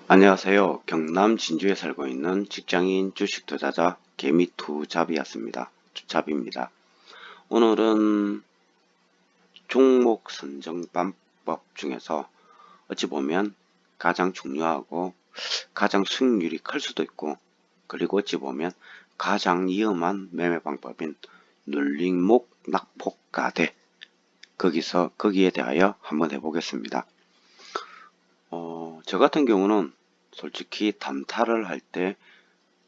안녕하세요. 경남 진주에 살고 있는 직장인 주식 투자자 개미투잡이었습니다. 투잡입니다. 오늘은 종목 선정 방법 중에서 어찌 보면 가장 중요하고 가장 수익률이 클 수도 있고, 그리고 어찌 보면 가장 위험한 매매 방법인 눌림목 낙폭과대, 거기에 대하여 한번 해보겠습니다. 저 같은 경우는 솔직히 단타를 할 때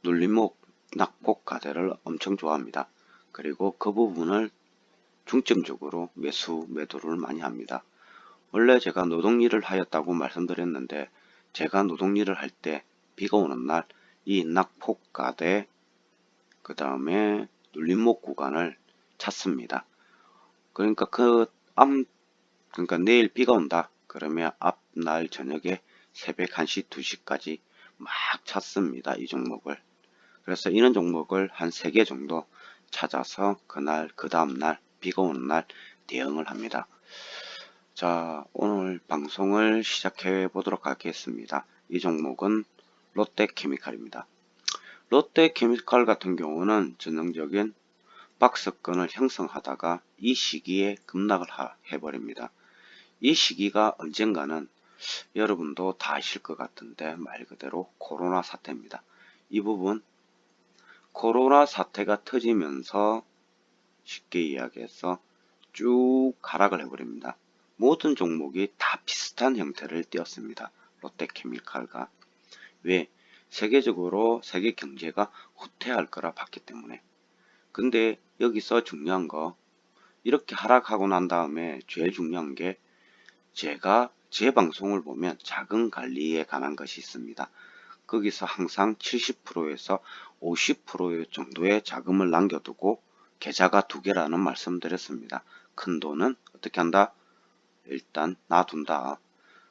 눌림목 낙폭과대를 엄청 좋아합니다. 그리고 그 부분을 중점적으로 매도를 많이 합니다. 원래 제가 노동일을 하였다고 말씀드렸는데, 제가 노동일을 할 때 비가 오는 날 이 낙폭과대 그 다음에 눌림목 구간을 찾습니다. 그러니까 그러니까 내일 비가 온다 그러면 앞날 저녁에 새벽 1시 2시까지 막 찾습니다. 이 종목을. 그래서 이런 종목을 한 3개 정도 찾아서 그날 그 다음날 비가 오는 날 대응을 합니다. 자, 오늘 방송을 시작해 보도록 하겠습니다. 이 종목은 롯데케미칼입니다. 롯데케미칼 같은 경우는 전형적인 박스권을 형성하다가 이 시기에 급락을 해버립니다. 이 시기가 언젠가는 여러분도 다 아실 것 같은데 말 그대로 코로나 사태입니다. 이 부분 코로나 사태가 터지면서 쉽게 이야기해서 쭉 하락을 해버립니다. 모든 종목이 다 비슷한 형태를 띄었습니다. 롯데케미칼과. 왜? 세계적으로 세계 경제가 후퇴할 거라 봤기 때문에. 근데 여기서 중요한 거, 이렇게 하락하고 난 다음에 제일 중요한 게, 제가 제 방송을 보면 자금 관리에 관한 것이 있습니다. 거기서 항상 70%에서 50% 정도의 자금을 남겨두고 계좌가 2개라는 말씀드렸습니다. 큰 돈은 어떻게 한다? 일단 놔둔다.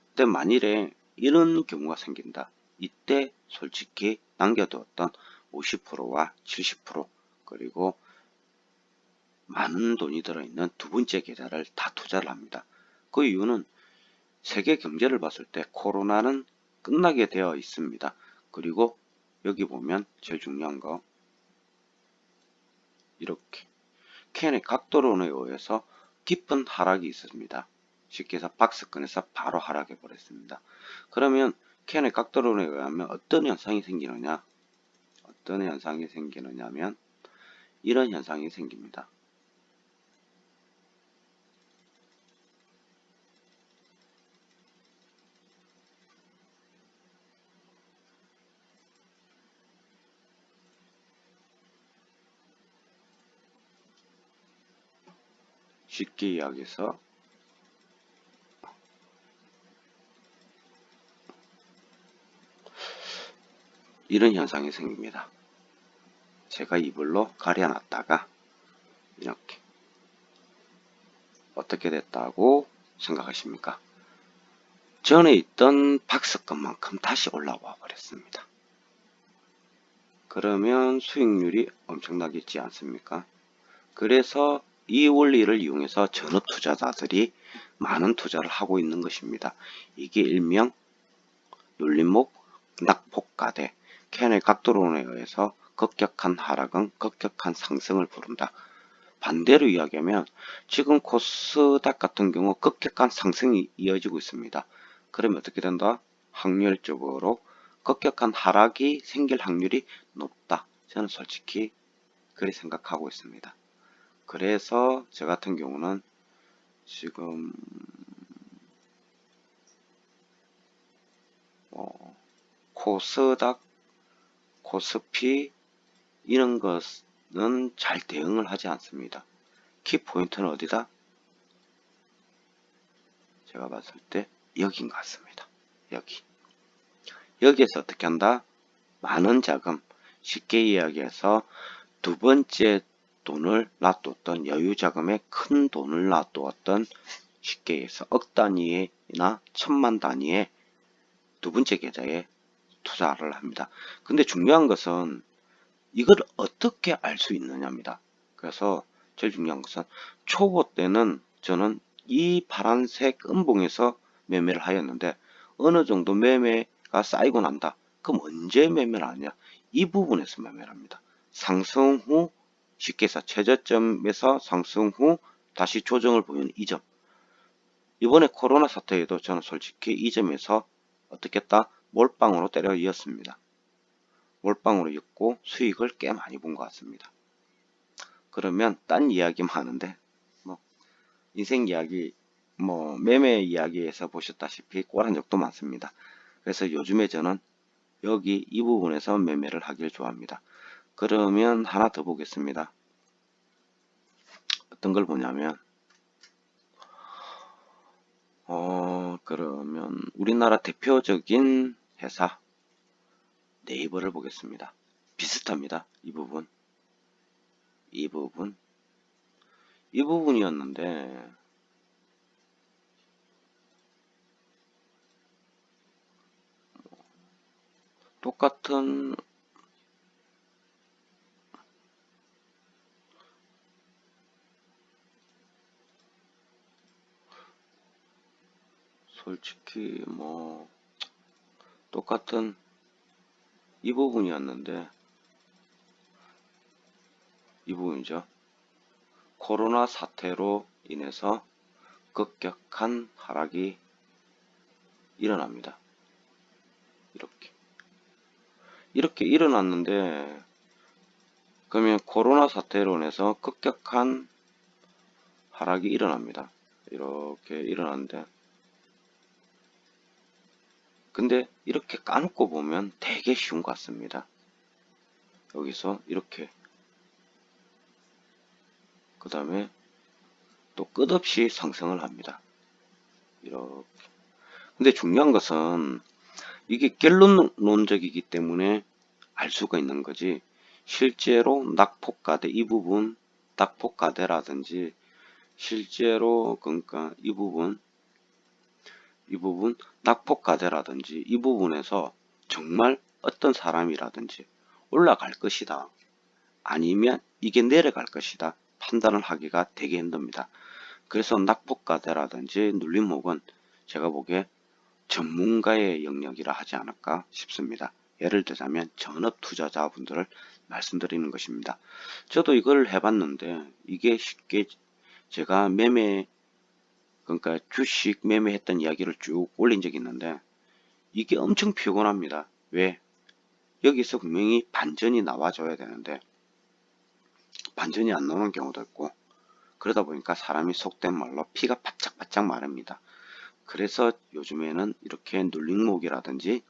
근데 만일에 이런 경우가 생긴다. 이때 솔직히 남겨두었던 50%와 70% 그리고 많은 돈이 들어있는 두 번째 계좌를 다 투자를 합니다. 그 이유는 세계 경제를 봤을 때 코로나는 끝나게 되어 있습니다. 그리고 여기 보면 제일 중요한 거, 이렇게 캔의 각도론에 의해서 깊은 하락이 있습니다. 쉽게 해서 박스권에서 바로 하락해 버렸습니다. 그러면 캔의 각도론에 의하면 어떤 현상이 생기느냐, 하면 이런 현상이 생깁니다. 쉽게 이야기해서 이런 현상이 생깁니다. 제가 이불로 가려놨다가 이렇게 어떻게 됐다고 생각하십니까? 전에 있던 박스권만큼 다시 올라와 버렸습니다. 그러면 수익률이 엄청나겠지 않습니까? 그래서 이 원리를 이용해서 전업 투자자들이 많은 투자를 하고 있는 것입니다. 이게 일명 눌림목 낙폭과대, 캔의 각도론에 의해서 급격한 하락은 급격한 상승을 부른다. 반대로 이야기하면 지금 코스닥 같은 경우 급격한 상승이 이어지고 있습니다. 그러면 어떻게 된다? 확률적으로 급격한 하락이 생길 확률이 높다. 저는 솔직히 그렇게 생각하고 있습니다. 그래서 저 같은 경우는 지금 코스닥, 코스피 이런 것은 잘 대응을 하지 않습니다. 키포인트는 어디다? 제가 봤을 때 여기인 것 같습니다. 여기에서 어떻게 한다? 많은 자금, 쉽게 이야기해서 두 번째 돈을 놔뒀던 여유 자금에 큰 돈을 놔두었던, 쉽게 해서 억 단위나 천만 단위의 두 번째 계좌에 투자를 합니다. 근데 중요한 것은 이걸 어떻게 알 수 있느냐입니다. 그래서 제일 중요한 것은 초보 때는 저는 이 파란색 음봉에서 매매를 하였는데 어느 정도 매매가 쌓이고 난다. 그럼 언제 매매를 하냐? 이 부분에서 매매를 합니다. 상승 후 쉽게 해서 최저점에서 상승 후 다시 조정을 보이는 이 점. 이번에 코로나 사태에도 저는 솔직히 이 점에서 어떻게 했다? 몰빵으로 때려 이었습니다. 몰빵으로 엮고 수익을 꽤 많이 본 것 같습니다. 그러면 딴 이야기만 하는데 뭐 인생 이야기 뭐 매매 이야기에서 보셨다시피 꼴한 적도 많습니다. 그래서 요즘에 저는 여기 이 부분에서 매매를 하길 좋아합니다. 그러면 하나 더 보겠습니다. 어떤 걸 보냐면 그러면 우리나라 대표적인 회사 네이버를 보겠습니다. 비슷합니다. 이 부분 이 부분이었는데 똑같은 솔직히 뭐 똑같은 이 부분이었는데 이 부분이죠. 코로나 사태로 인해서 급격한 하락이 일어납니다. 이렇게 일어났는데 그러면 코로나 사태로 인해서 급격한 하락이 일어납니다. 이렇게 일어났는데 근데 이렇게 까놓고 보면 되게 쉬운 것 같습니다. 여기서 이렇게 그 다음에 또 끝없이 상승을 합니다. 이렇게. 근데 중요한 것은 이게 갤론론적이기 때문에 알 수가 있는 거지 실제로 낙폭과대 이 부분 낙폭과대라든지 실제로 그러니까 이 부분 낙폭과대라든지 이 부분에서 정말 어떤 사람이라든지 올라갈 것이다 아니면 이게 내려갈 것이다 판단을 하기가 되게 힘듭니다. 그래서 낙폭과대라든지 눌림목은 제가 보기에 전문가의 영역이라 하지 않을까 싶습니다. 예를 들자면 전업 투자자분들을 말씀드리는 것입니다. 저도 이걸 해봤는데 이게 쉽게 제가 그러니까 주식 매매했던 이야기를 쭉 올린 적이 있는데 이게 엄청 피곤합니다. 왜? 여기서 분명히 반전이 나와줘야 되는데 반전이 안 나오는 경우도 있고 그러다 보니까 사람이 속된 말로 피가 바짝바짝 마릅니다. 그래서 요즘에는 이렇게 눌림목이라든지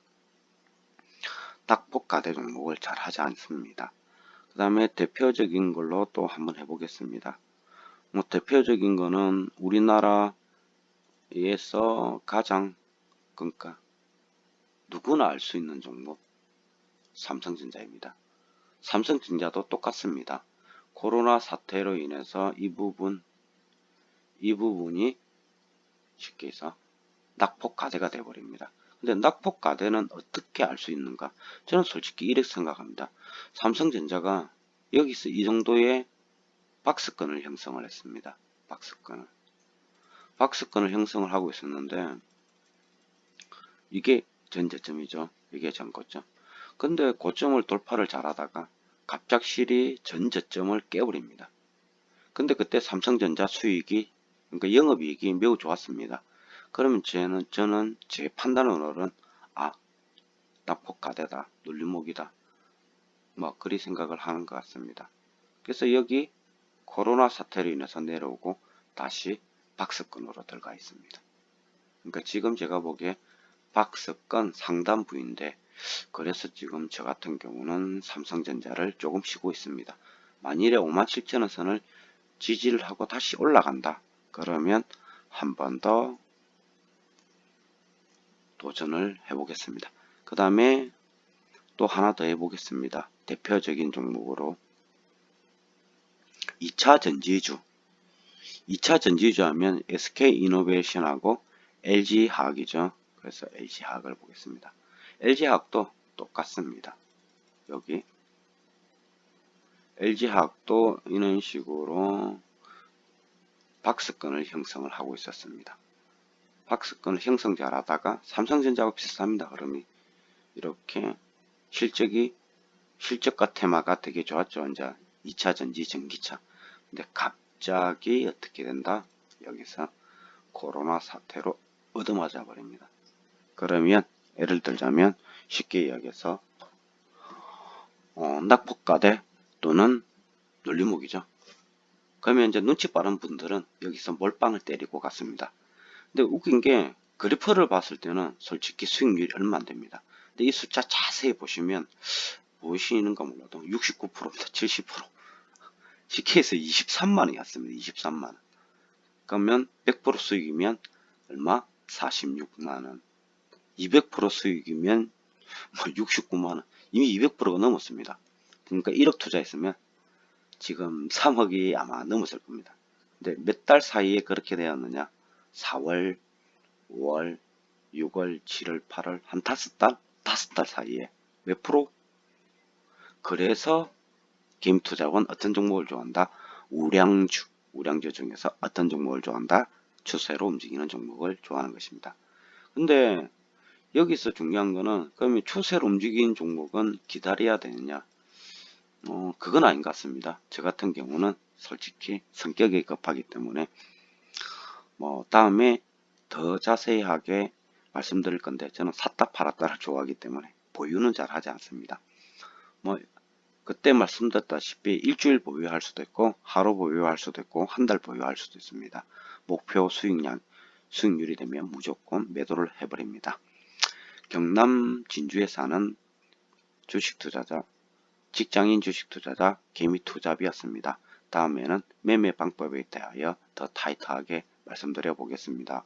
낙폭과대 종목을 잘 하지 않습니다. 그 다음에 대표적인 걸로 또 한번 해보겠습니다. 뭐 대표적인 거는 우리나라에서 가장 그러니까 누구나 알 수 있는 종목 삼성전자입니다. 삼성전자도 똑같습니다. 코로나 사태로 인해서 이 부분이 쉽게 해서 낙폭과대가 되어버립니다. 근데 낙폭과대는 어떻게 알 수 있는가? 저는 솔직히 이렇게 생각합니다. 삼성전자가 여기서 이 정도의 박스권을 형성을 했습니다. 박스권을 형성을 하고 있었는데 이게 전저점이죠. 이게 전고점. 근데 고점을 돌파를 잘하다가 갑작스레 전저점을 깨버립니다. 근데 그때 삼성전자 수익이 그러니까 영업이익이 매우 좋았습니다. 그러면 저는 제 판단으로는 낙폭과대다, 눌림목이다, 뭐 그리 생각을 하는 것 같습니다. 그래서 여기 코로나 사태로 인해서 내려오고 다시 박스권으로 들어가 있습니다. 그러니까 지금 제가 보기에 박스권 상단 부인데 그래서 지금 저 같은 경우는 삼성전자를 조금 쉬고 있습니다. 만일에 57,000원 선을 지지를 하고 다시 올라간다. 그러면 한 번 더 도전을 해보겠습니다. 그 다음에 또 하나 더 해보겠습니다. 대표적인 종목으로 2차 전지주 2차 전지주 하면 SK이노베이션하고 LG화학이죠. 그래서 LG화학을 보겠습니다. LG화학도 똑같습니다. 여기 LG화학도 이런 식으로 박스권을 형성을 하고 있었습니다. 박스권을 형성 잘하다가 삼성전자하고 비슷합니다. 흐름이 이렇게 실적과 테마가 되게 좋았죠. 이제 2차 전지 전기차. 근데 갑자기 어떻게 된다? 여기서 코로나 사태로 얻어맞아 버립니다. 그러면 예를 들자면 쉽게 이야기해서 낙폭과대 또는 눌림목이죠. 그러면 이제 눈치 빠른 분들은 여기서 몰빵을 때리고 갔습니다. 근데 웃긴 게 그래프를 봤을 때는 솔직히 수익률이 얼마 안 됩니다. 근데 이 숫자 자세히 보시면 보이시는가 몰라도 69%입니다. 70%. CK에서 23만원이었습니다. 23만원. 그러면 100% 수익이면 얼마? 46만원. 200% 수익이면 69만원. 이미 200%가 넘었습니다. 그러니까 1억 투자했으면 지금 3억이 아마 넘었을 겁니다. 근데 몇 달 사이에 그렇게 되었느냐? 4월, 5월, 6월, 7월, 8월 한 5달? 5달 사이에 몇 프로? 그래서 개미투자원 어떤 종목을 좋아한다? 우량주 중에서 어떤 종목을 좋아한다? 추세로 움직이는 종목을 좋아하는 것입니다. 근데 여기서 중요한 거는 그러면 추세로 움직이는 종목은 기다려야 되느냐? 그건 아닌 것 같습니다. 저 같은 경우는 솔직히 성격이 급하기 때문에 다음에 더 자세하게 말씀드릴 건데 저는 샀다 팔았다를 좋아하기 때문에 보유는 잘 하지 않습니다. 그때 말씀드렸다시피 일주일 보유할 수도 있고 하루 보유할 수도 있고 한 달 보유할 수도 있습니다. 목표 수익률이 되면 무조건 매도를 해버립니다. 경남 진주에 사는 주식투자자, 직장인 주식투자자 개미투잡이었습니다. 다음에는 매매 방법에 대하여 더 타이트하게 말씀드려 보겠습니다.